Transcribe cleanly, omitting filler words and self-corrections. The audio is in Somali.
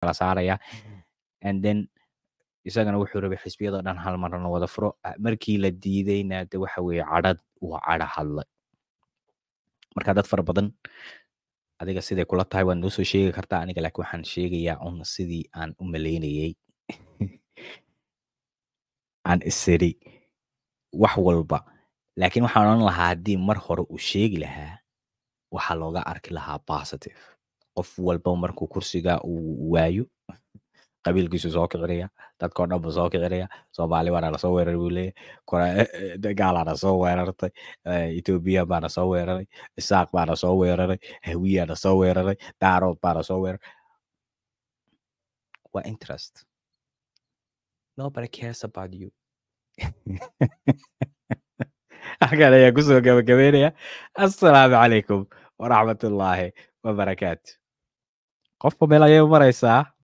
kala saaraya and then isagana wuxuu rabay xisbiyada dhan hal mar wada furo markii la diidayna de waxa weeye cadha hadlay marka dad fara badan adiga siday kula tahay waad noo soo sheegi kartaa aniga laakiin waxaan sheegayaa un sidii aan u malaynayay aan isiri wax walba laakiin waxaan odhan lahaa haddii mar hore uu sheegi lahaa waxaa looga arki lahaa positive qof walba markuu kursiga uu waayo qabiilkiisu soo kicinaya dadkao dhan buu soo kicinaya soomaali baana lasoo weeraray buu leeyahay gaalaana soo weerartay etoobiya baana soo weeraray isaaq baana soo weeraray hawiyaana soo weeraray daarood baana soo weeraray waa interest nobody cares about you halkan ayaa kusoo gabagabeynaya assalaamu calaykum waraxmatullaahi wabarakaatu qofka meel ayay maraysaa